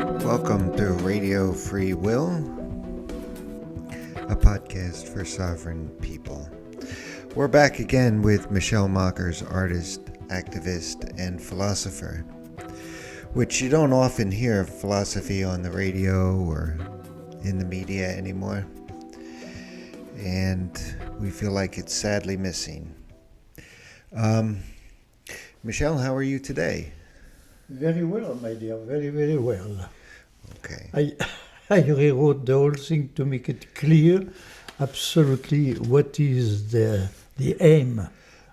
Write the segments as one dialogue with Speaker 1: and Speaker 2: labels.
Speaker 1: Welcome to Radio Free Will, a podcast for sovereign people. We're back again with Michelle Mockers, artist, activist, and philosopher, which you don't often hear philosophy on the radio or in the media anymore, and we feel like it's sadly missing. Michelle, how are you today?
Speaker 2: Very well, my dear, very, very well.
Speaker 1: Okay.
Speaker 2: I rewrote the whole thing to make it clear absolutely what is the aim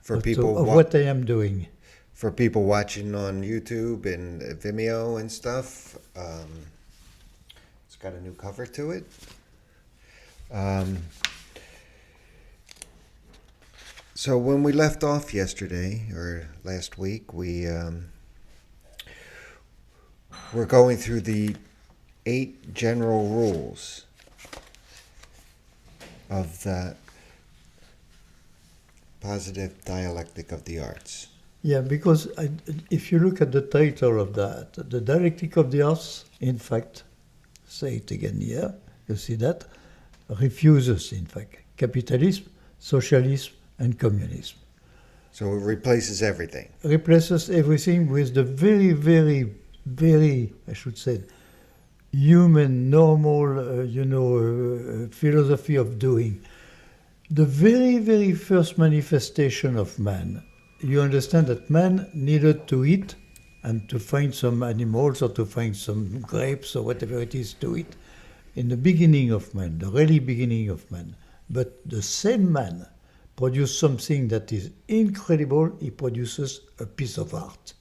Speaker 1: For
Speaker 2: of,
Speaker 1: people
Speaker 2: of what I am doing.
Speaker 1: For people watching on YouTube and Vimeo and stuff, it's got a new cover to it. So when we left off yesterday or last week, we're going through the 8 general rules of the positive dialectic of the arts.
Speaker 2: Yeah, because if you look at the title of that, the dialectic of the arts, in fact, say it again here, you see that, refuses, in fact, capitalism, socialism, and communism.
Speaker 1: So it replaces everything.
Speaker 2: Replaces everything with the very, very, very, I should say, human, normal, philosophy of doing. The very, very first manifestation of man, you understand that man needed to eat and to find some animals or to find some grapes or whatever it is to eat in the beginning of man, the really beginning of man. But the same man produces something that is incredible. He produces a piece of art.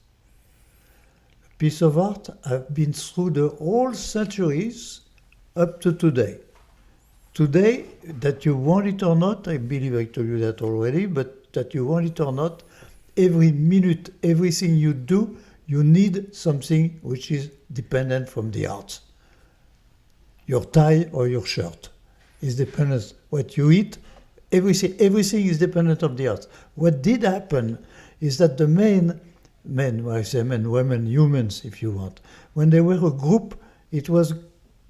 Speaker 2: Piece of art have been through the whole centuries up to today. Today, that you want it or not, I believe I told you that already, but that you want it or not, every minute, everything you do, you need something which is dependent from the arts. Your tie or your shirt is dependent. What you eat, everything is dependent of the arts. What did happen is that the men, when I say men, women, humans, if you want, when they were a group, it was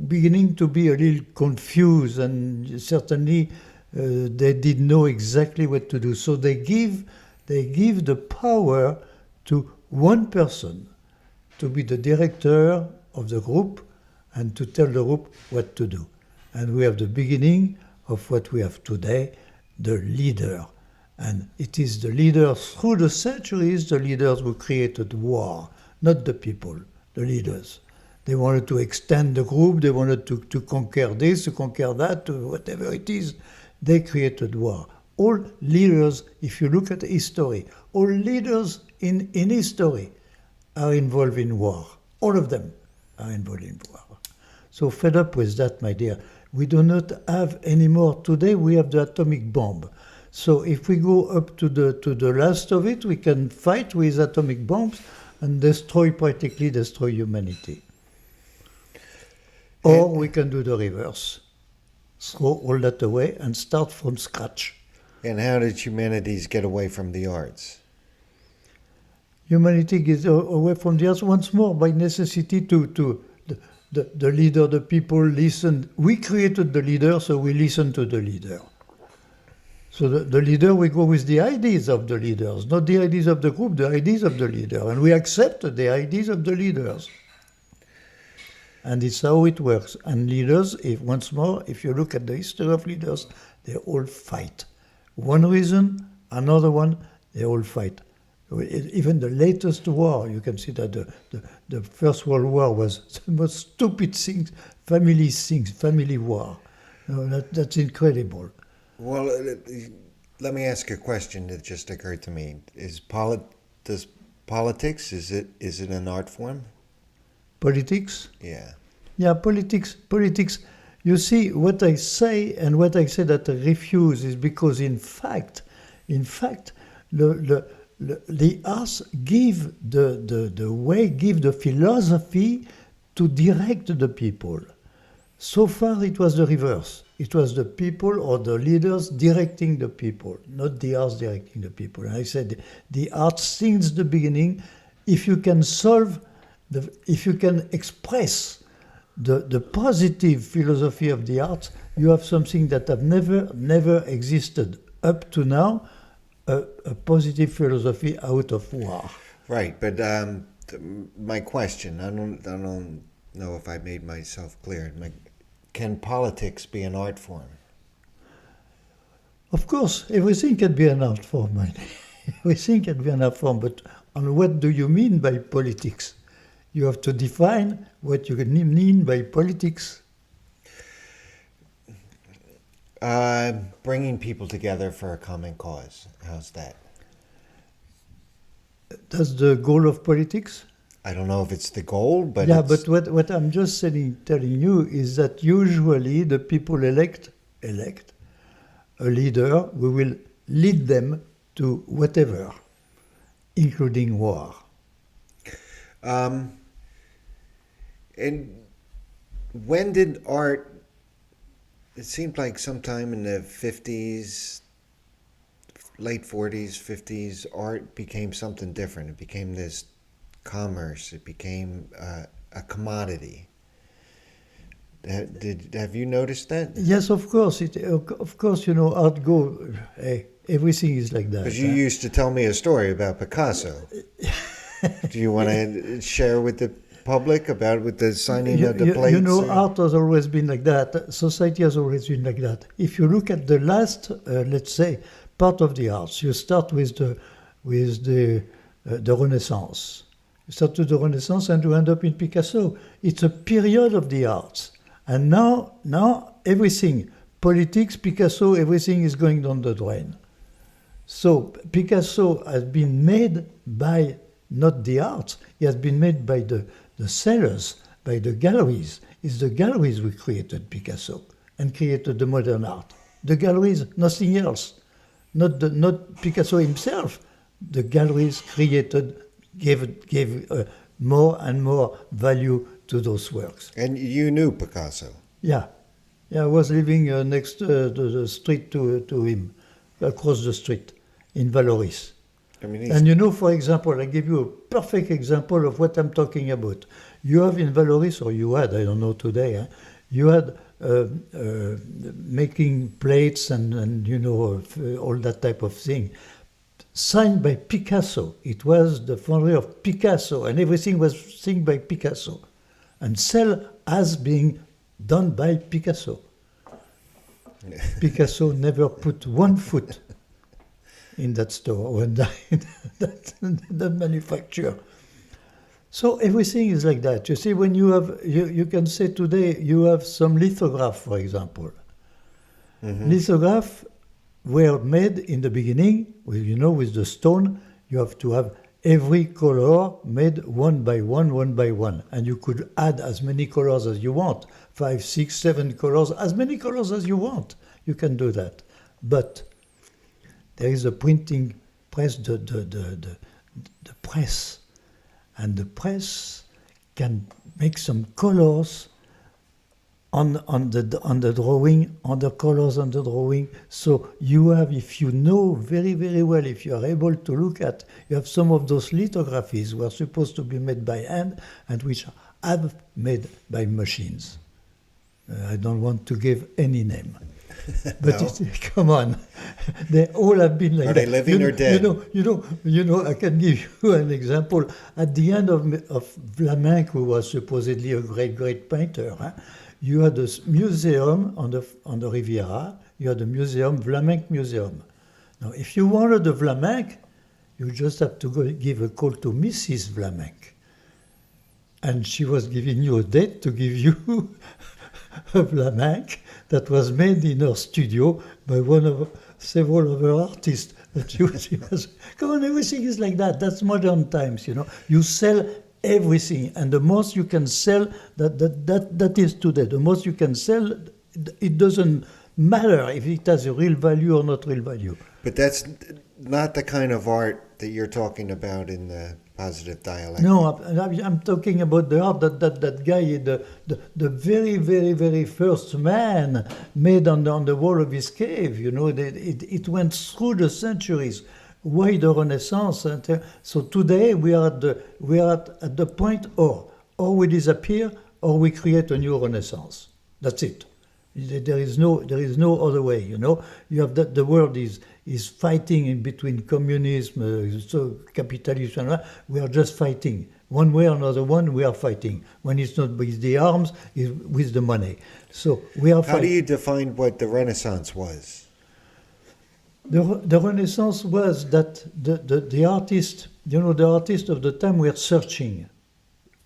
Speaker 2: beginning to be a little confused, and certainly they didn't know exactly what to do. So they give the power to one person to be the director of the group and to tell the group what to do. And we have the beginning of what we have today, the leader. And it is the leaders, through the centuries, the leaders who created war, not the people, the leaders. They wanted to extend the group, they wanted to conquer this, to conquer that, whatever it is. They created war. All leaders, if you look at history, all leaders in history are involved in war. All of them are involved in war. So fed up with that, my dear. We do not have anymore. Today we have the atomic bomb. So if we go up to the last of it, we can fight with atomic bombs and practically destroy humanity. Or we can do the reverse. Throw all that away and start from scratch.
Speaker 1: And how did humanities get away from the arts?
Speaker 2: Humanity gets away from the arts once more by necessity to the leader, the people listen. We created the leader, so we listen to the leader. So the leader, we go with the ideas of the leaders, not the ideas of the group, the ideas of the leader. And we accept the ideas of the leaders. And it's how it works. And leaders, once more, if you look at the history of leaders, they all fight. One reason, another one, they all fight. Even the latest war, you can see that the First World War was the most stupid things, family war. That's incredible.
Speaker 1: Well, let me ask a question that just occurred to me. Does politics, is it an art form?
Speaker 2: Politics?
Speaker 1: Yeah.
Speaker 2: Yeah, politics. You see, what I say and what I say that I refuse is because in fact, the arts give the way, give the philosophy to direct the people. So far it was the reverse. It was the people or the leaders directing the people, not the arts directing the people. And I said the arts since the beginning, if you can express the positive philosophy of the arts, you have something that have never existed up to now, a positive philosophy out of war.
Speaker 1: Right, but my question, I don't know if I made myself clear. Can politics be an art form?
Speaker 2: Of course, everything can be an art form. Everything can be an art form, but on what do you mean by politics? You have to define what you mean by politics.
Speaker 1: Bringing people together for a common cause. How's that?
Speaker 2: That's the goal of politics?
Speaker 1: I don't know if it's the goal, but
Speaker 2: yeah, but what I'm just telling you is that usually the people elect a leader who will lead them to whatever, including war.
Speaker 1: And when did art, it seemed like sometime in the 50s, late 40s, 50s, art became something different. It became this commerce. It became a commodity. Have you noticed that?
Speaker 2: Yes, of course. Of course, art go. Everything is like that.
Speaker 1: Because you used to tell me a story about Picasso. Do you want to share with the public about with the signing of the plates?
Speaker 2: Art has always been like that. Society has always been like that. If you look at the last, let's say, part of the arts, you start with the Renaissance. You start with the Renaissance and you end up in Picasso. It's a period of the arts. And now everything, politics, Picasso, everything is going down the drain. So Picasso has been made by not the arts, he has been made by the sellers, by the galleries. It's the galleries who created Picasso and created the modern art. The galleries, nothing else. Not Picasso himself. The galleries created, gave more and more value to those works.
Speaker 1: And you knew Picasso?
Speaker 2: Yeah. I was living next the street to him, across the street, in Valoris. And for example, I give you a perfect example of what I'm talking about. You have in Valoris, or you had, I don't know today, you had making plates and all that type of thing. Signed by Picasso. It was the foundry of Picasso, and everything was signed by Picasso. And sell as being done by Picasso. Picasso never put one foot in that store or in that manufacturer. So everything is like that. You see, when you have, you can say today, you have some lithograph, for example. Mm-hmm. Lithograph were made in the beginning, with the stone. You have to have every color made one by one, and you could add as many colors as you want, 5, 6, 7 colors, as many colors as you want. You can do that. But there is a printing press, the press, and the press can make some colors on the drawing, on the colors on the drawing. So you have, if you know very, very well, if you are able to look at, you have some of those lithographies were supposed to be made by hand and which are made by machines. I don't want to give any name. But
Speaker 1: No.
Speaker 2: Come on, they all have been like that.
Speaker 1: Are they living or dead?
Speaker 2: I can give you an example. At the end of Vlaminck, who was supposedly a great painter, you had a museum on the Riviera. You had a museum, Vlaminck Museum. Now, if you wanted a Vlaminck, you just have to go give a call to Mrs. Vlaminck. And she was giving you a date to give you a Vlaminck that was made in her studio by several of her artists. She was, come on, everything is like that. That's modern times, You sell everything, and the most you can sell, that is today. The most you can sell, it doesn't matter if it has a real value or not real value.
Speaker 1: But that's not the kind of art that you're talking about in the positive dialect.
Speaker 2: No, I'm talking about the art that guy, the very, very, very first man made on the wall of his cave. It went through the centuries. Why the Renaissance? So today we are at the point, or we disappear, or we create a new Renaissance. That's it. There is no other way. You know, you have that the world is fighting in between communism, so capitalism. We are just fighting one way or another. One we are fighting. When it's not with the arms, it's with the money. So we are.
Speaker 1: How do you define what the Renaissance was?
Speaker 2: The Renaissance was that the artists, you know, the artists of the time were searching.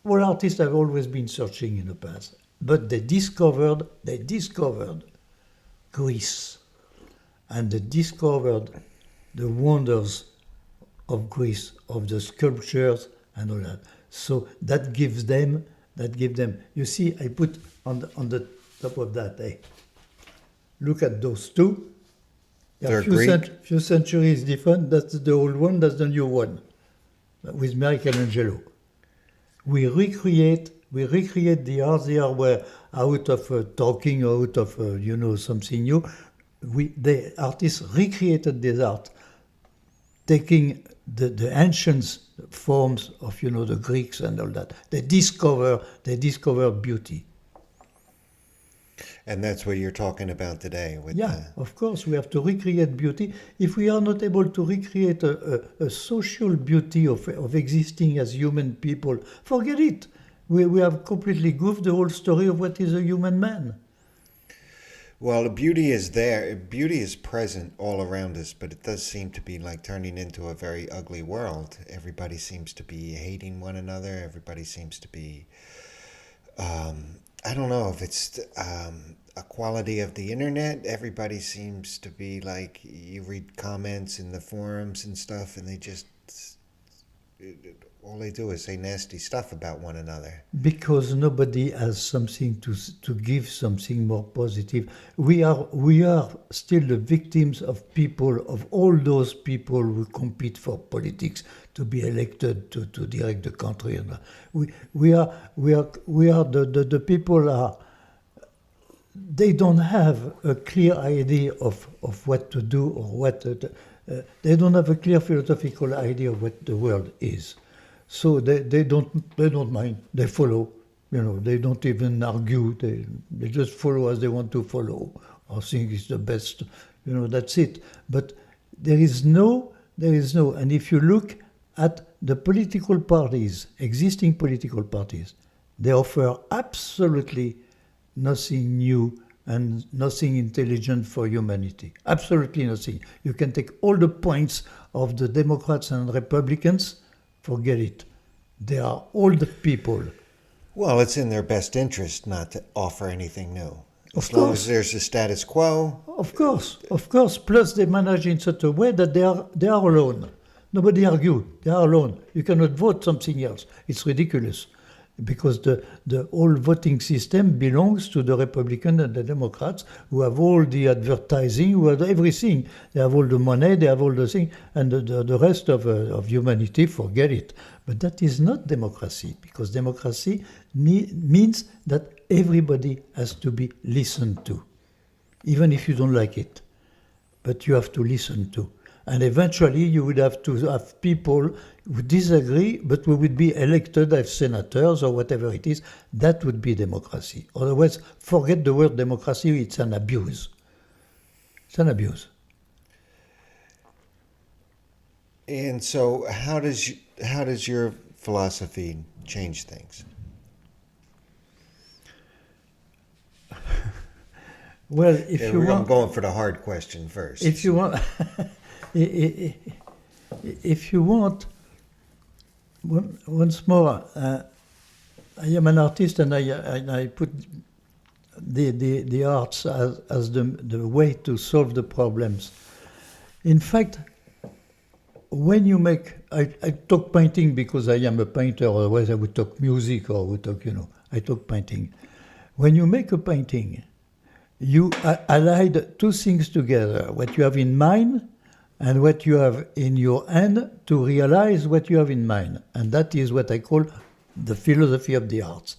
Speaker 2: All artists have always been searching in the past, but they discovered Greece, and they discovered the wonders of Greece, of the sculptures and all that. So that gives them. You see, I put on the top of that. Look at those two.
Speaker 1: They're Greek.
Speaker 2: Few centuries different. That's the old one. That's the new one, with Michelangelo. We recreate the art there where out of talking, out of something new. The artists recreated this art, taking the ancient forms of the Greeks and all that. They discover beauty.
Speaker 1: And that's what you're talking about today.
Speaker 2: Of course, we have to recreate beauty. If we are not able to recreate a social beauty of existing as human people, forget it. We have completely goofed the whole story of what is a human man.
Speaker 1: Well, the beauty is there. Beauty is present all around us, but it does seem to be like turning into a very ugly world. Everybody seems to be hating one another. Everybody seems to be... I don't know if it's a quality of the internet. Everybody seems to be like, you read comments in the forums and stuff, and they just, all they do is say nasty stuff about one another.
Speaker 2: Because nobody has something to give, something more positive. We are still the victims of people, of all those people who compete for politics to be elected to direct the country. We are the people are. They don't have a clear idea of what to do or what. They don't have a clear philosophical idea of what the world is. So they don't mind. They follow. They don't even argue. They just follow as they want to follow, or think it's the best. That's it. But there is no. And if you look at the political parties, existing political parties, they offer absolutely nothing new and nothing intelligent for humanity. Absolutely nothing. You can take all the points of the Democrats and Republicans, forget it. They are old people.
Speaker 1: Well, it's in their best interest not to offer anything new.
Speaker 2: Of
Speaker 1: As long
Speaker 2: course.
Speaker 1: as there's a status quo.
Speaker 2: Of course. Plus they manage in such a way that they are alone. Nobody argue. They are alone. You cannot vote something else. It's ridiculous. Because the whole voting system belongs to the Republicans and the Democrats, who have all the advertising, who have everything. They have all the money, they have all the things, and the rest of humanity, forget it. But that is not democracy, because democracy means that everybody has to be listened to, even if you don't like it. But you have to listen to. And eventually you would have to have people who disagree, but who would be elected as senators or whatever it is. That would be democracy. Otherwise, forget the word democracy, it's an abuse. It's an abuse.
Speaker 1: And so how does your philosophy change things?
Speaker 2: Well, I'm
Speaker 1: going for the hard question first.
Speaker 2: If you want... If you want, once more, I am an artist, and I put the arts as the way to solve the problems. In fact, when you make, I talk painting because I am a painter, otherwise I would talk music or would talk, I talk painting. When you make a painting, you allied two things together, what you have in mind and what you have in your hand to realize what you have in mind. And that is what I call the philosophy of the arts,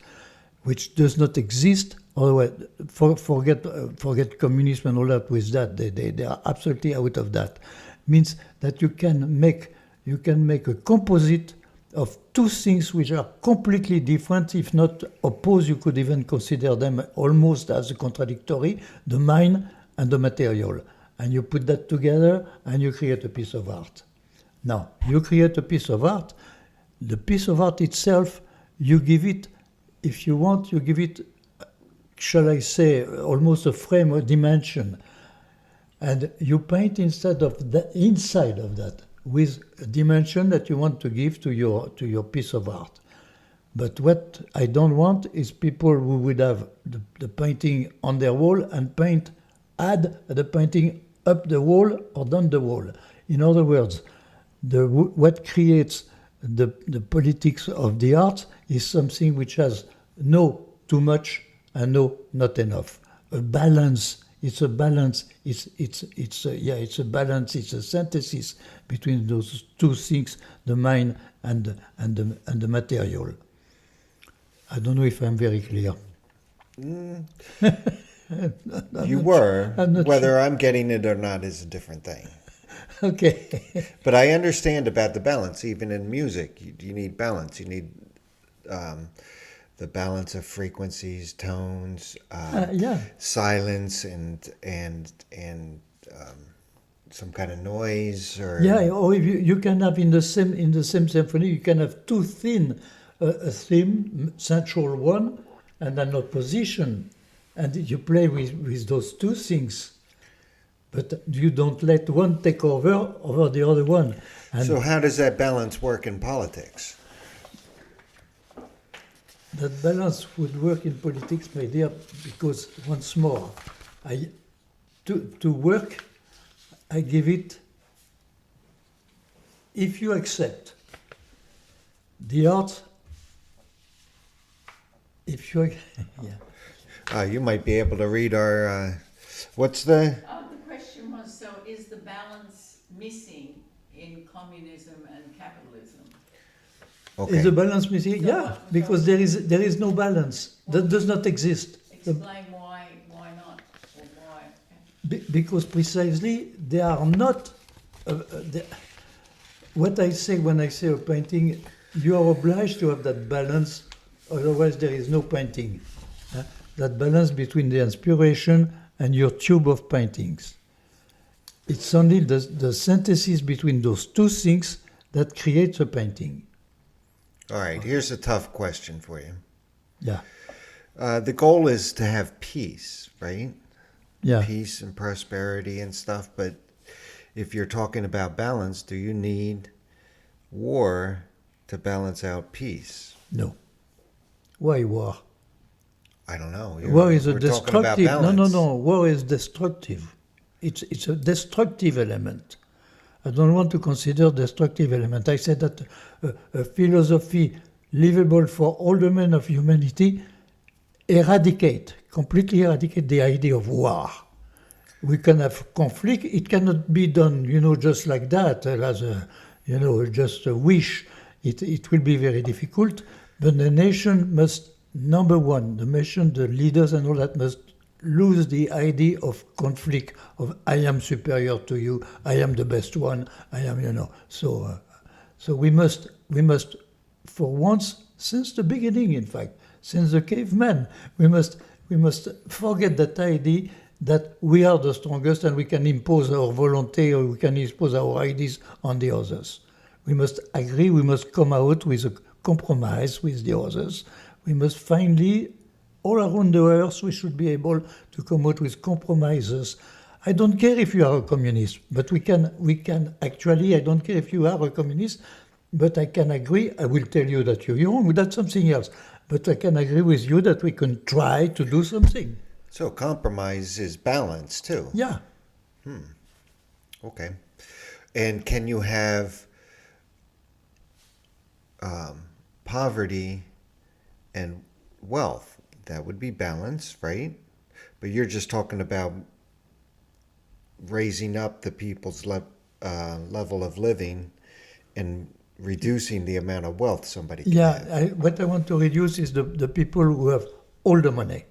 Speaker 2: which does not exist. Otherwise, forget communism and all that with that. They are absolutely out of that. Means that you can make a composite of two things which are completely different, if not opposed. You could even consider them almost as contradictory, the mind and the material. And you put that together and you create a piece of art. Now, you create a piece of art. The piece of art itself, you give it, if you want, you give it, shall I say, almost a frame, a dimension. And you paint inside of that with a dimension that you want to give to your piece of art. But what I don't want is people who would have the painting on their wall and add the painting up the wall or down the wall. In other words, what creates the politics of the art is something which has no too much and no not enough. A balance. It's a balance. It's a balance. It's a synthesis between those two things: the mind and the material. I don't know if I'm very clear.
Speaker 1: You were. Whether
Speaker 2: Sure.
Speaker 1: I'm getting it or not is a different thing.
Speaker 2: Okay.
Speaker 1: But I understand about the balance. Even in music, you need balance. You need the balance of frequencies, tones,
Speaker 2: Yeah.
Speaker 1: silence, and some kind of noise. Or
Speaker 2: Yeah. Or if you can have in the same symphony, you can have too thin a theme, central one, and an opposition, and you play with those two things. But you don't let one take over the other one. And
Speaker 1: so, how does that balance work in politics?
Speaker 2: that balance would work in politics, my dear, because once more, to work, I give it, if you accept the art, if you, yeah.
Speaker 1: You might be able to read our. What's the?
Speaker 3: The question was, so is the balance missing in communism and capitalism?
Speaker 1: Okay.
Speaker 2: Is the balance missing? Yeah, because there is no balance. That does not exist.
Speaker 3: Explain why not, or why.
Speaker 2: Because precisely they are not. What I say when I say a painting, you are obliged to have that balance, otherwise there is no painting. That balance between the inspiration and your tube of paintings. It's only the synthesis between those two things that creates a painting.
Speaker 1: All right. Here's a tough question for you.
Speaker 2: Yeah.
Speaker 1: The goal is to have peace, right?
Speaker 2: Yeah.
Speaker 1: Peace and prosperity and stuff. But if you're talking about balance, do you need war to balance out peace?
Speaker 2: No. Why war?
Speaker 1: I don't know.
Speaker 2: War is a
Speaker 1: We're talking about
Speaker 2: destructive. No.
Speaker 1: balance.
Speaker 2: War is destructive. It's a destructive element. I don't want to consider destructive element. I said that a philosophy livable for all the men of humanity completely eradicate the idea of war. We can have conflict. It cannot be done, just like that, as a, just a wish. It will be very difficult. But the nation must, number one, the leaders and all that must lose the idea of conflict, of I am superior to you, I am the best one, I am, So we must, for once, since the beginning, in fact, since the caveman, we must forget that idea that we are the strongest and we can impose our volonté or we can impose our ideas on the others. We must agree, we must come out with a compromise with the others. We must finally, all around the earth, we should be able to come out with compromises. I don't care if you are a communist, but we can actually, I don't care if you are a communist, but I can agree, I will tell you that you're wrong, that's something else. But I can agree with you that we can try to do something.
Speaker 1: So compromise is balance too.
Speaker 2: Yeah.
Speaker 1: Okay. And can you have poverty and wealth? That would be balance, right? But you're just talking about raising up the people's level of living and reducing the amount of wealth somebody can have.
Speaker 2: What I want to reduce is the people who have all the money.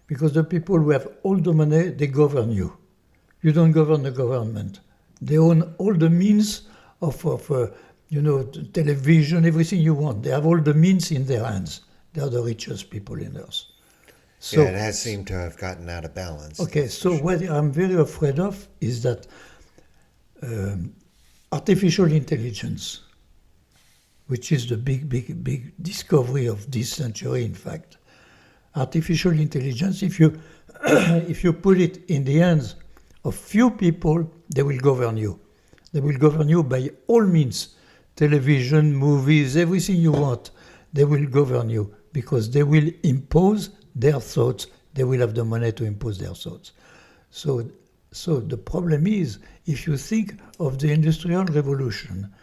Speaker 2: Because the people who have all the money, they govern you. You don't govern the government. They own all the means of television, everything you want. They have all the means in their hands. They are the richest people in Earth. So,
Speaker 1: yeah, it has seemed to have gotten out of balance.
Speaker 2: okay,
Speaker 1: that's for
Speaker 2: so
Speaker 1: sure.
Speaker 2: what I'm very afraid of is that artificial intelligence, which is the big discovery of this century, in fact, artificial intelligence, if you if you put it in the hands of few people, they will govern you. They will govern you by all means. Television, movies, everything you want, they will govern you because they will impose their thoughts. They will have the money to impose their thoughts. So the problem is, if you think of the Industrial Revolution,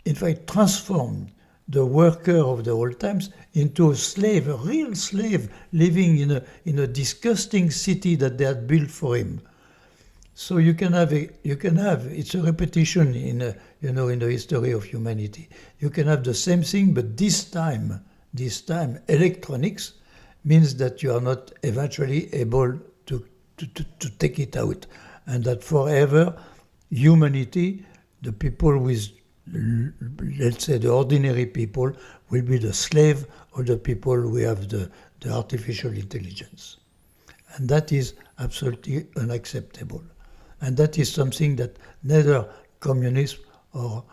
Speaker 2: in fact, transformed the worker of the old times into a slave, a real slave, living in a disgusting city that they had built for him. So you can have it's a repetition in the history of humanity. You can have the same thing, but this time electronics means that you are not eventually able to take it out, and that forever humanity, the people with, let's say, the ordinary people, will be the slave of the people who have the artificial intelligence. And that is absolutely unacceptable. And that is something that neither communism or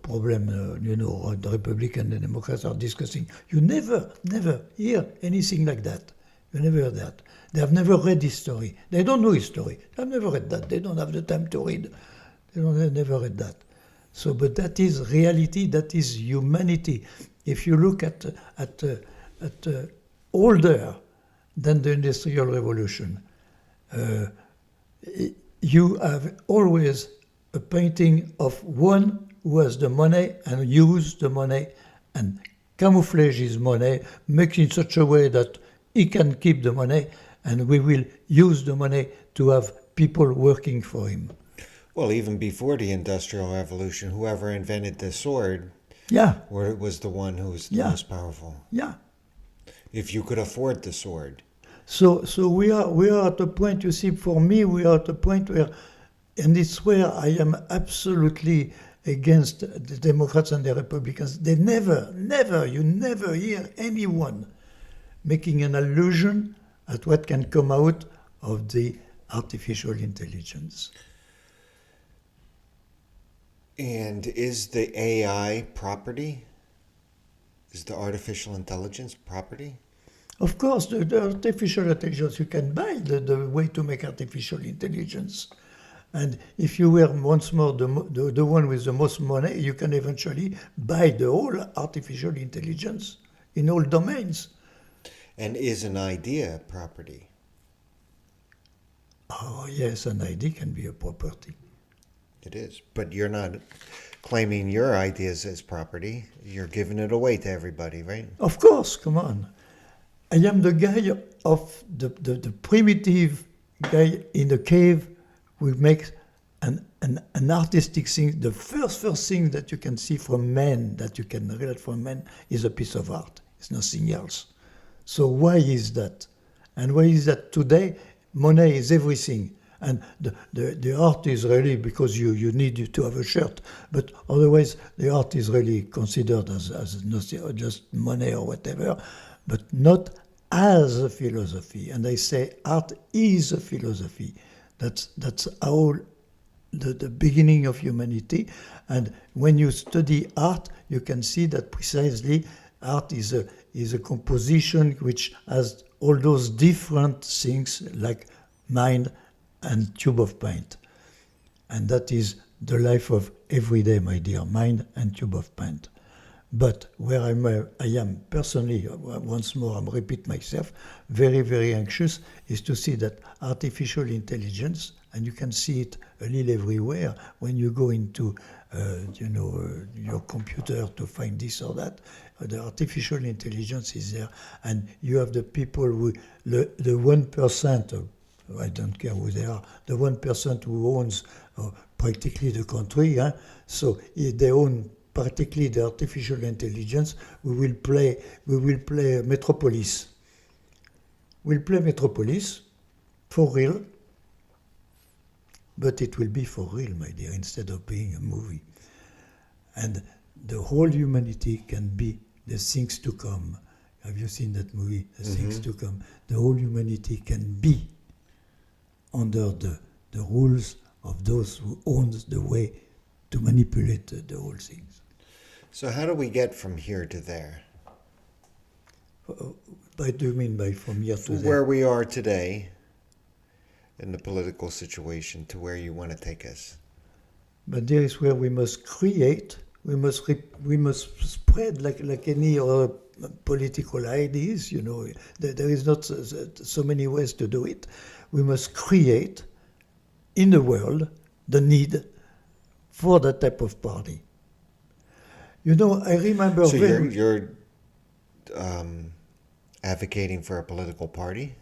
Speaker 2: problem, or the Republican and Democrats are discussing. You never hear anything like that. You never hear that. They have never read history. They don't know history. They have never read that. They don't have the time to read. They've never read that. So, but that is reality. That is humanity. If you look at older than the Industrial Revolution, you have always a painting of one who has the money and use the money and camouflage his money, make it in such a way that he can keep the money, and we will use the money to have people working for him.
Speaker 1: Well, even before the Industrial Revolution, whoever invented the sword was the one who was the most powerful.
Speaker 2: Yeah.
Speaker 1: If you could afford the sword.
Speaker 2: So we are at a point, you see, for me, we are at a point where, and it's where I am absolutely against the Democrats and the Republicans. You never hear anyone making an allusion at what can come out of the artificial intelligence.
Speaker 1: And is the AI property? Is the artificial intelligence property?
Speaker 2: Of course, the artificial intelligence, you can buy the way to make artificial intelligence. And if you were once more the one with the most money, you can eventually buy the whole artificial intelligence in all domains.
Speaker 1: And is an idea property?
Speaker 2: Oh, yes, an idea can be a property.
Speaker 1: It is. But you're not claiming your ideas as property. You're giving it away to everybody, right?
Speaker 2: Of course, come on. I am the guy of the primitive guy in the cave who makes an artistic thing. The first thing that you can see from men, that you can relate from men, is a piece of art. It's nothing else. So why is that? And why is that today money is everything? And the art is really, because you need to have a shirt, but otherwise the art is really considered as nothing, just money or whatever, but not as a philosophy. And I say art is a philosophy. That's how the beginning of humanity. And when you study art, you can see that precisely art is a composition which has all those different things like mind and tube of paint. And that is the life of every day, my dear, mind and tube of paint. But where I am personally, once more, I repeat myself, very, very anxious, is to see that artificial intelligence, and you can see it a little everywhere when you go into, your computer to find this or that. The artificial intelligence is there, and you have the people who, the 1%, I don't care who they are, the 1% who owns practically the country. So they own practically the artificial intelligence. We will play Metropolis. We'll play Metropolis for real. but it will be for real, my dear, instead of being a movie. And the whole humanity can be the things to come. Have you seen that movie, The Things to Come? The whole humanity can be under the rules of those who owns the way to manipulate the whole things.
Speaker 1: So how do we get from here to there?
Speaker 2: What do you mean by from here to
Speaker 1: From
Speaker 2: there?
Speaker 1: where we are today in the political situation to where you want to take us?
Speaker 2: But there is where we must create, we must spread like any other political ideas, you know. There is not so many ways to do it. We must create in the world the need for that type of party. You know, I remember
Speaker 1: So
Speaker 2: very...
Speaker 1: you're advocating for a political party?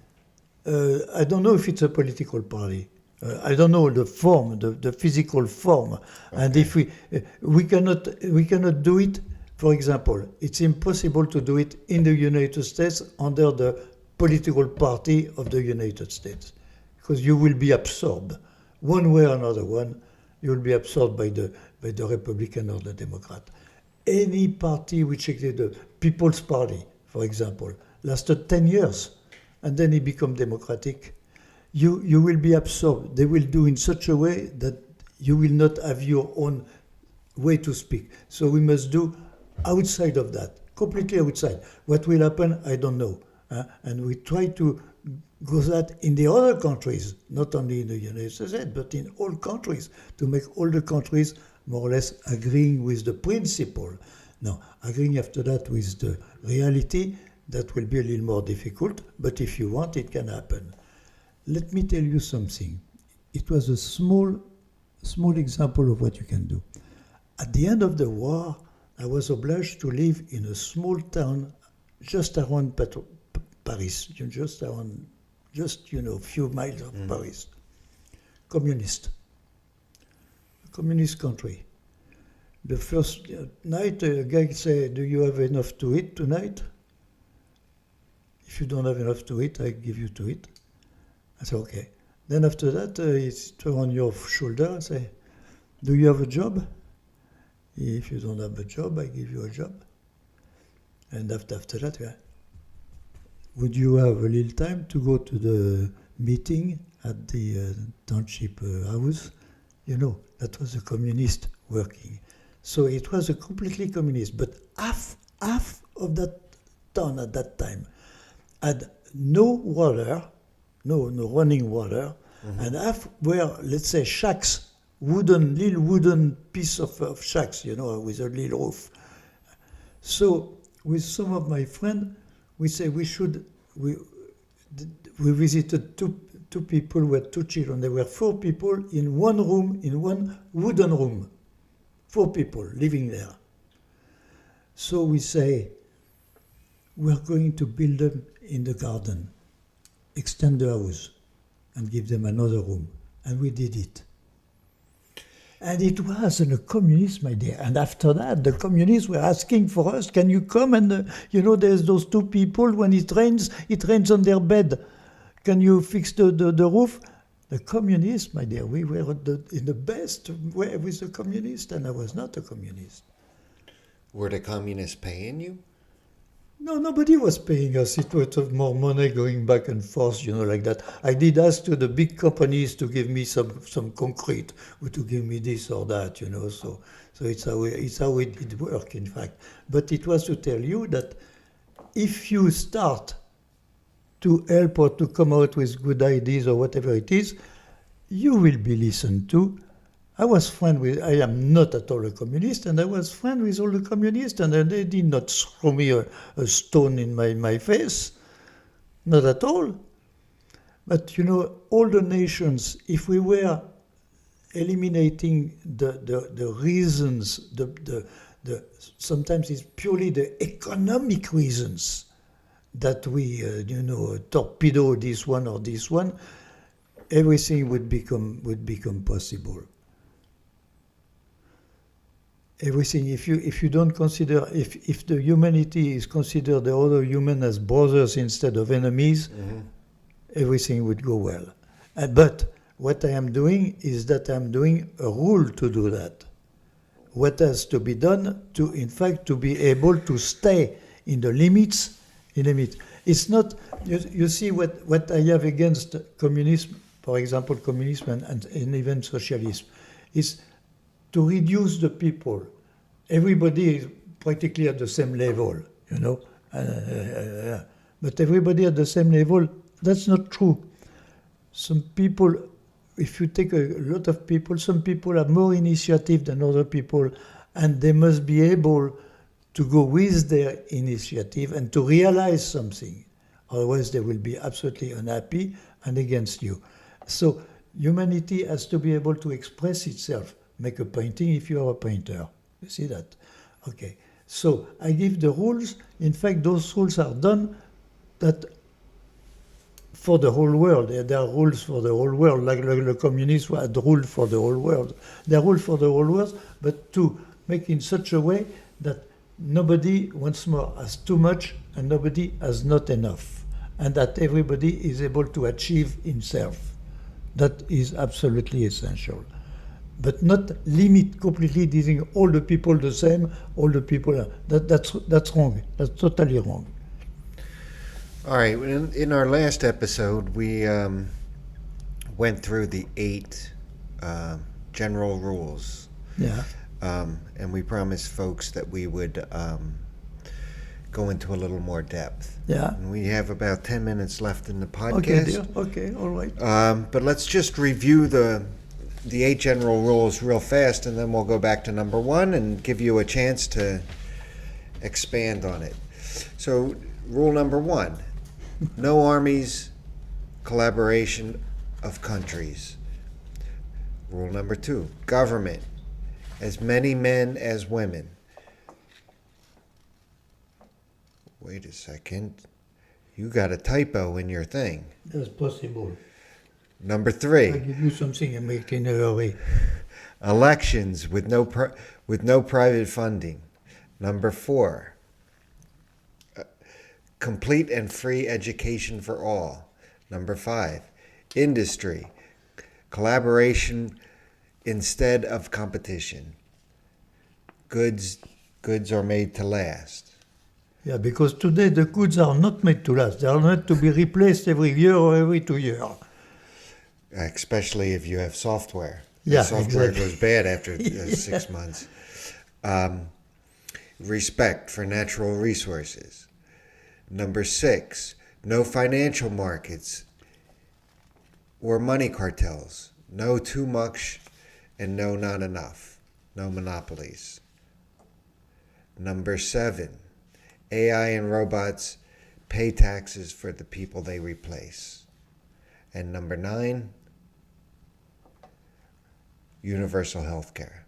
Speaker 2: I don't know if it's a political party. I don't know the form, the physical form, okay. And if we cannot do it. For example, it's impossible to do it in the United States under the political party of the United States, because you will be absorbed one way or another. You will be absorbed by the Republican or the Democrat. Any party which is the People's Party, for example, lasted 10 years, and then it became democratic. You will be absorbed. They will do in such a way that you will not have your own way to speak. So we must do outside of that, completely outside. What will happen, I don't know. And we try to go that in the other countries, not only in the United States, but in all countries, to make all the countries more or less agreeing with the principle. Now, agreeing after that with the reality, that will be a little more difficult, but if you want, it can happen. Let me tell you something. It was a small example of what you can do. At the end of the war, I was obliged to live in a small town just around Paris, a few miles of Paris. Communist country. The first night, a guy said, "Do you have enough to eat tonight? If you don't have enough to eat, I give you to eat." I said, "Okay." Then after that, he turned on your shoulder and said, "Do you have a job? If you don't have a job, I give you a job." And after that, would you have a little time to go to the meeting at the township house? You know, that was a communist working. So it was a completely communist, but half of that town at that time had no water, no running water, and half were, let's say, shacks, little wooden piece of shacks, with a little roof. So with some of my friends, we say we visited two people who had two children. There were 4 people in one room, in one wooden room. 4 people living there. So we say, we're going to build them in the garden, extend the house, and give them another room. And we did it. And it was a communist, my dear. And after that, the communists were asking for us, "Can you come?" And, there's those 2 people, when it rains on their bed. "Can you fix the roof?" The communists, my dear, we were in the best way with the communists, and I was not a communist.
Speaker 1: Were the communists paying you?
Speaker 2: No, nobody was paying us. It was more money going back and forth, like that. I did ask to the big companies to give me some concrete, or to give me this or that, So it's how it did work, in fact. But it was to tell you that if you start to help or to come out with good ideas or whatever it is, you will be listened to. I am not at all a communist, and I was friend with all the communists, and they did not throw me a stone in my face. Not at all. But, all the nations, if we were eliminating the reasons, sometimes it's purely the economic reasons that we, torpedo this one or this one, everything would become possible. Everything, if you don't consider, if the humanity is considered the other human as brothers instead of enemies, everything would go well. But What I am doing is that I'm doing a rule to do that. What has to be done to, in fact, to be able to stay in the limits, It's not, you see what I have against communism, for example, communism and even socialism, is to reduce the people. Everybody is practically at the same level, you know. But everybody at the same level, that's not true. Some people, if you take a lot of people, some people have more initiative than other people, and they must be able to go with their initiative and to realize something. Otherwise, they will be absolutely unhappy and against you. So humanity has to be able to express itself. Make a painting if you are a painter. You see that? Okay. So I give the rules. In fact, those rules are done that for the whole world. There are rules for the whole world, like the communists had ruled for the whole world. They are ruled for the whole world, but to make in such a way that nobody, once more, has too much and nobody has not enough, and that everybody is able to achieve himself. That is absolutely essential. But not limit completely dealing all the people the same, all the people. That's wrong. That's totally wrong.
Speaker 1: All right. In our last episode, we went through the 8 general rules.
Speaker 2: Yeah.
Speaker 1: And we promised folks that we would go into a little more depth.
Speaker 2: Yeah.
Speaker 1: And we have about 10 minutes left in the podcast.
Speaker 2: Okay, dear. Okay, all right.
Speaker 1: But let's just review the 8 general rules real fast, and then we'll go back to number 1 and give you a chance to expand on it. So, rule number 1, no armies, collaboration of countries. Rule number 2, government, as many men as women. Wait a second. You got a typo in your thing.
Speaker 2: That's possible.
Speaker 1: Number
Speaker 2: I
Speaker 1: 3,
Speaker 2: give you something and make it in a hurry.
Speaker 1: elections with no private funding. Number 4, complete and free education for all. Number 5, industry, collaboration instead of competition. Goods are made to last.
Speaker 2: Yeah, because today the goods are not made to last. They are not to be replaced every year or every 2 years.
Speaker 1: Especially if you have software.
Speaker 2: Yeah,
Speaker 1: the software
Speaker 2: exactly.
Speaker 1: goes bad after 6 months. Respect for natural resources. Number 6, no financial markets or money cartels. No too much and no not enough. No monopolies. Number 7, AI and robots pay taxes for the people they replace. And number 9, universal health care.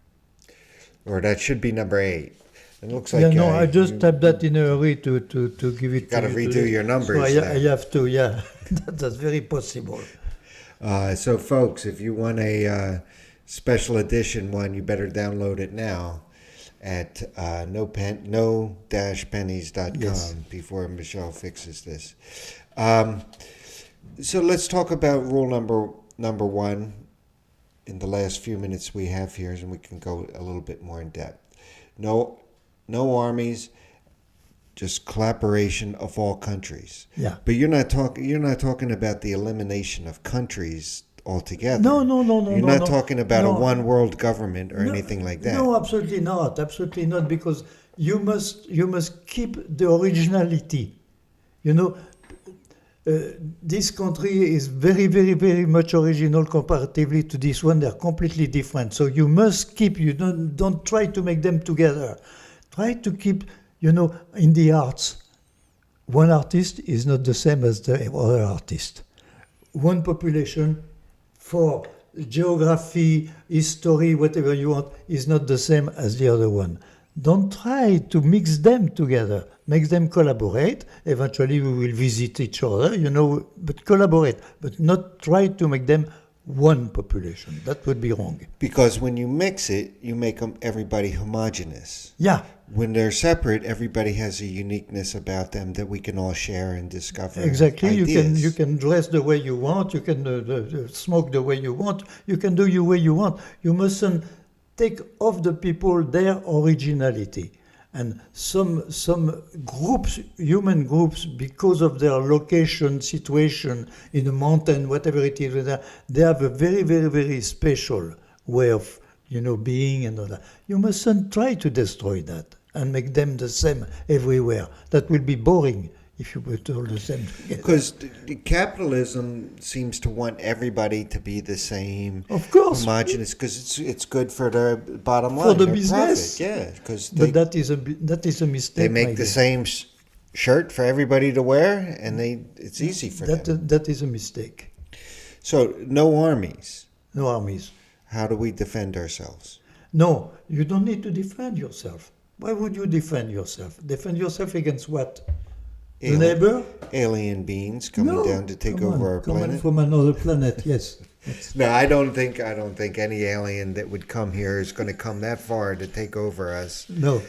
Speaker 1: Or that should be number 8. It looks like
Speaker 2: I just tapped that in a hurry to give it.
Speaker 1: Got to redo
Speaker 2: today.
Speaker 1: your numbers.
Speaker 2: So I have to, yeah. That's very possible.
Speaker 1: So, folks, if you want a special edition one, you better download it now at no-pennies.com
Speaker 2: Yes.
Speaker 1: before Michelle fixes this. So let's talk about rule number 1 in the last few minutes we have here, and we can go a little bit more in depth. No armies, just collaboration of all countries.
Speaker 2: Yeah.
Speaker 1: But you're not talking about the elimination of countries altogether.
Speaker 2: No.
Speaker 1: You're not talking about a
Speaker 2: no.
Speaker 1: one world government or anything like that.
Speaker 2: No, absolutely not, because you must keep the originality. You know, this country is very, very, very much original comparatively to this one. They're completely different. So you must keep. You don't try to make them together. Try to keep. You know, in the arts, one artist is not the same as the other artist. One population for geography, history, whatever you want, is not the same as the other one. Don't try to mix them together. Make them collaborate. Eventually we will visit each other, you know, but collaborate. But not try to make them one population. That would be wrong.
Speaker 1: Because when you mix it, you make everybody homogenous.
Speaker 2: Yeah,
Speaker 1: When they're separate, everybody has a uniqueness about them that we can all share and discover.
Speaker 2: exactly.
Speaker 1: Ideas.
Speaker 2: You can dress the way you want. You can smoke the way you want. You can do the way you want. You mustn't take off the people their originality. And some groups, human groups, because of their location, situation in the mountain, whatever it is, they have a very, very, very special way of being and all that. You mustn't try to destroy that and make them the same everywhere. That will be boring if you put all the same together.
Speaker 1: Because capitalism seems to want everybody to be the same,
Speaker 2: Of course.
Speaker 1: homogenous, because it's good for their bottom line,
Speaker 2: For the
Speaker 1: their
Speaker 2: business.
Speaker 1: profit. Yeah, because
Speaker 2: But that is a mistake.
Speaker 1: they
Speaker 2: my
Speaker 1: make the
Speaker 2: dear.
Speaker 1: same shirt for everybody to wear, and it's easy for them.
Speaker 2: That is a mistake.
Speaker 1: So no armies.
Speaker 2: No armies.
Speaker 1: How do we defend ourselves?
Speaker 2: No, you don't need to defend yourself. Why would you defend yourself? Defend yourself against what? The neighbor?
Speaker 1: Alien beings coming down to take over our
Speaker 2: Coming
Speaker 1: planet.
Speaker 2: from another planet, yes.
Speaker 1: No, I don't think any alien that would come here is going to come that far to take over us.
Speaker 2: No.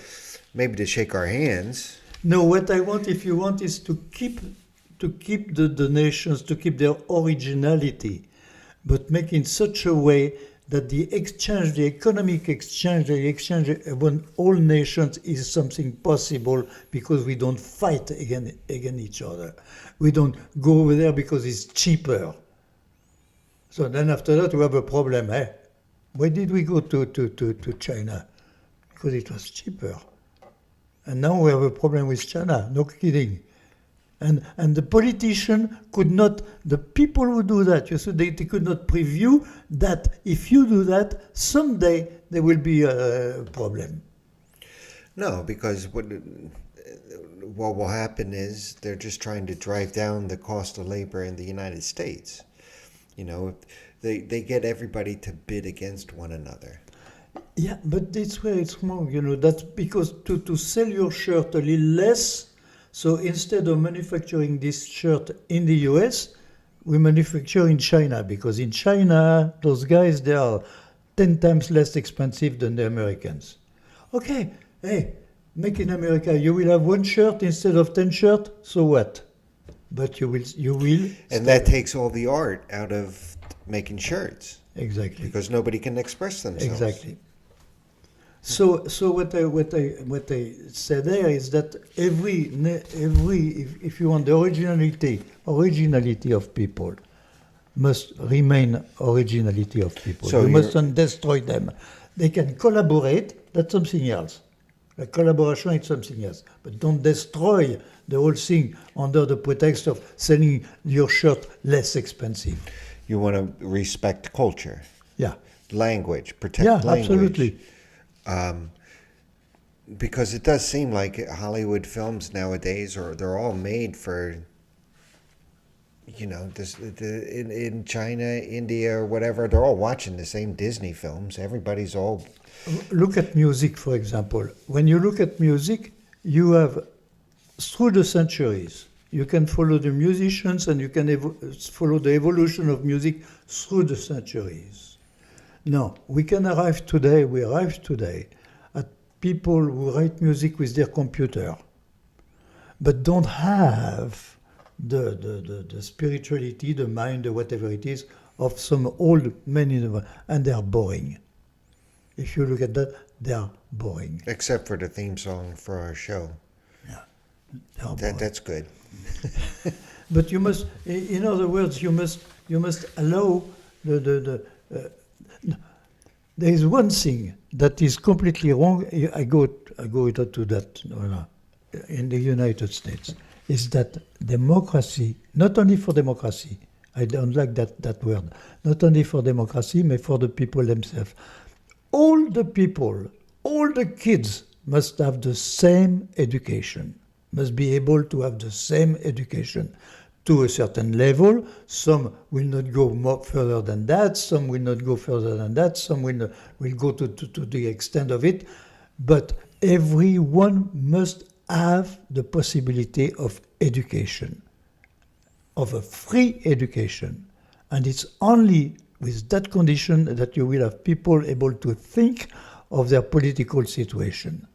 Speaker 1: Maybe to shake our hands.
Speaker 2: No, what I want, if you want, is to keep the nations, to keep their originality, but make in such a way that the exchange, the economic exchange, the exchange among all nations is something possible because we don't fight against each other. We don't go over there because it's cheaper. So then after that we have a problem. Why did we go to China? Because it was cheaper. And now we have a problem with China, no kidding. And the politician could not, the people who do that, they could not preview that if you do that, someday there will be a problem.
Speaker 1: No, because what will happen is they're just trying to drive down the cost of labor in the United States. They get everybody to bid against one another.
Speaker 2: Yeah, but that's where it's wrong, that's because to sell your shirt a little less. So instead of manufacturing this shirt in the US, we manufacture in China, because in China, those guys, they are 10 times less expensive than the Americans. Okay, make in America, you will have one shirt instead of 10 shirts, so what? But you will.
Speaker 1: And that takes all the art out of making shirts.
Speaker 2: Exactly.
Speaker 1: Because nobody can express themselves.
Speaker 2: Exactly. So what I say there is that if you want the originality of people must remain originality of people.
Speaker 1: So
Speaker 2: you mustn't destroy them. They can collaborate. That's something else. A collaboration is something else. But don't destroy the whole thing under the pretext of selling your shirt less expensive.
Speaker 1: You want to respect culture.
Speaker 2: Yeah.
Speaker 1: Language. Protect
Speaker 2: Yeah,
Speaker 1: language.
Speaker 2: absolutely.
Speaker 1: Because it does seem like Hollywood films nowadays, they're all made for, in China, India, or whatever, they're all watching the same Disney films. Everybody's all...
Speaker 2: Look at music, for example. When you look at music, you have, through the centuries, you can follow the musicians and you can follow the evolution of music through the centuries. No, we arrive today at people who write music with their computer, but don't have the spirituality, the mind, or whatever it is, of some old men, and they are boring. If you look at that, they are boring.
Speaker 1: Except for the theme song for our show.
Speaker 2: Yeah, they are boring.
Speaker 1: That's good.
Speaker 2: But you must, in other words, you must allow there is one thing that is completely wrong. I go to that in the United States, is that democracy, not only for democracy, I don't like that word, not only for democracy, but for the people themselves. All the people, all the kids must have the same education, must be able to have the same education to a certain level. Some will not go more further than that, some will not go further than that, some will go to the extent of it, but everyone must have the possibility of education, of a free education. And it's only with that condition that you will have people able to think of their political situation.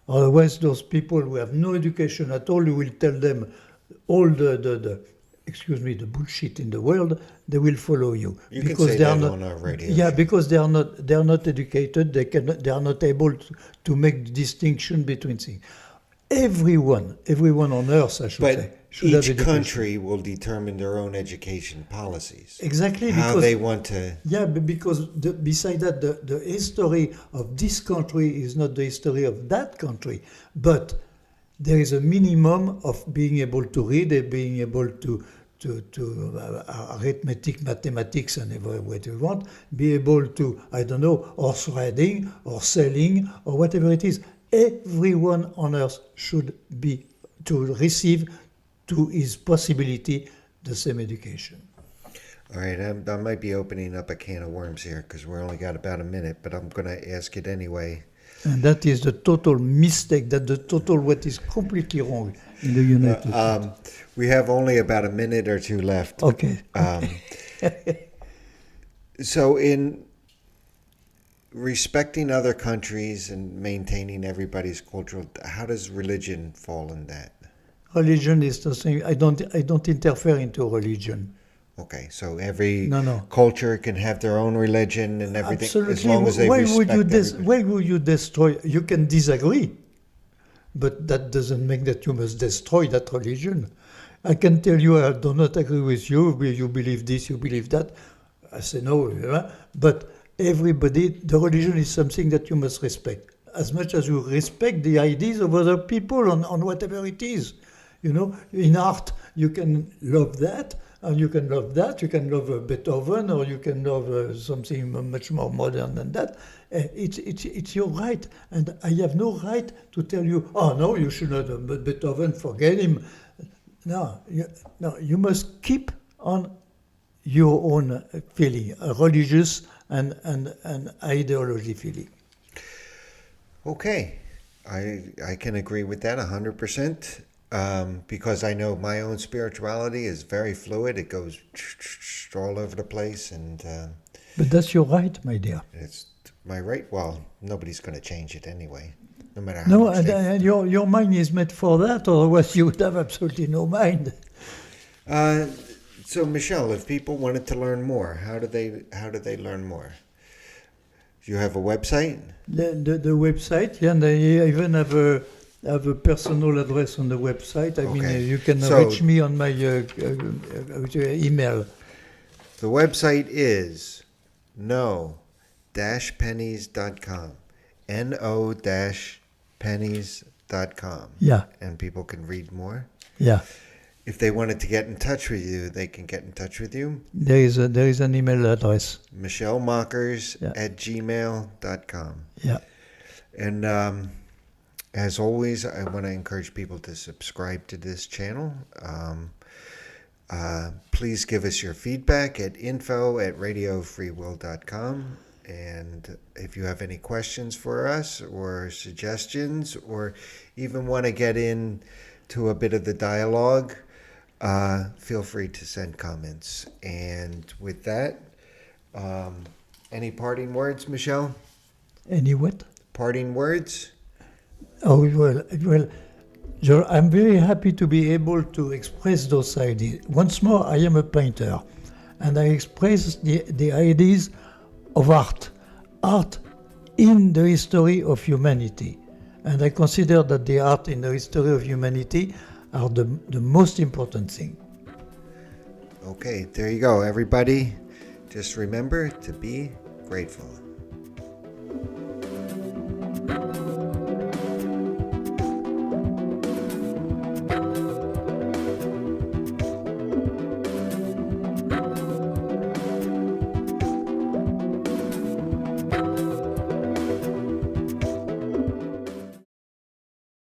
Speaker 2: Otherwise, those people who have no education at all, you will tell them all the bullshit in the world, they will follow you.
Speaker 1: You can say that on our radio.
Speaker 2: Yeah,
Speaker 1: show.
Speaker 2: because they are not educated, they are not able to make the distinction between things. Everyone on earth, I should say,
Speaker 1: But
Speaker 2: should have
Speaker 1: each
Speaker 2: education.
Speaker 1: country will determine their own education policies.
Speaker 2: Exactly,
Speaker 1: How
Speaker 2: because
Speaker 1: they want to.
Speaker 2: yeah, because beside that, the history of this country is not the history of that country, but there is a minimum of being able to read and being able to arithmetic, mathematics, and what you want, be able to, I don't know, horse riding or sailing or whatever it is. Everyone on earth should be to receive to his possibility the same education.
Speaker 1: All right, I might be opening up a can of worms here because we're only got about a minute, but I'm going to ask it anyway.
Speaker 2: And that is the total mistake, what is completely wrong in the United States.
Speaker 1: We have only about a minute or two left.
Speaker 2: Okay.
Speaker 1: So in respecting other countries and maintaining everybody's cultural, how does religion fall in that?
Speaker 2: Religion is the same. I don't interfere into religion.
Speaker 1: Okay, so every
Speaker 2: No.
Speaker 1: culture can have their own religion and everything,
Speaker 2: Absolutely.
Speaker 1: as long as they respect everybody.
Speaker 2: Why would you destroy? You can disagree, but that doesn't mean that you must destroy that religion. I can tell you I do not agree with you. You believe this, you believe that. I say no, but everybody, the religion is something that you must respect. As much as you respect the ideas of other people on whatever it is. In art, you can love that, and you can love that. You can love Beethoven, or you can love something much more modern than that. It's your right, and I have no right to tell you, oh no, you should not have Beethoven, forget him. No, you must keep on your own feeling, a religious and ideology feeling.
Speaker 1: Okay, I can agree with that 100%. Because I know my own spirituality is very fluid. It goes all over the place, and
Speaker 2: but that's your right, my dear.
Speaker 1: it's my right. Well, nobody's going to change it anyway, no matter how
Speaker 2: No,
Speaker 1: much they...
Speaker 2: and your mind is made for that. Otherwise, you would have absolutely no mind.
Speaker 1: So, Michelle, if people wanted to learn more, how do they learn more? Do you have a website?
Speaker 2: The website, yeah, and I even have a personal address on the website. I mean, you can reach me on my email.
Speaker 1: The website is no-pennies.com. no-pennies.com.
Speaker 2: Yeah.
Speaker 1: And people can read more.
Speaker 2: Yeah.
Speaker 1: If they wanted to get in touch with you, they can get in touch with you.
Speaker 2: There is an email address.
Speaker 1: michellemockers@gmail.com.
Speaker 2: Yeah.
Speaker 1: And as always, I want to encourage people to subscribe to this channel. Please give us your feedback at info@radiofreewill.com. And if you have any questions for us or suggestions, or even want to get into a bit of the dialogue, feel free to send comments. And with that, any parting words, Michelle?
Speaker 2: Any what?
Speaker 1: Parting words?
Speaker 2: Oh, well, I'm very happy to be able to express those ideas. Once more, I am a painter, and I express the ideas of art in the history of humanity. And I consider that the art in the history of humanity are the most important thing.
Speaker 1: Okay, there you go, everybody. Just remember to be grateful.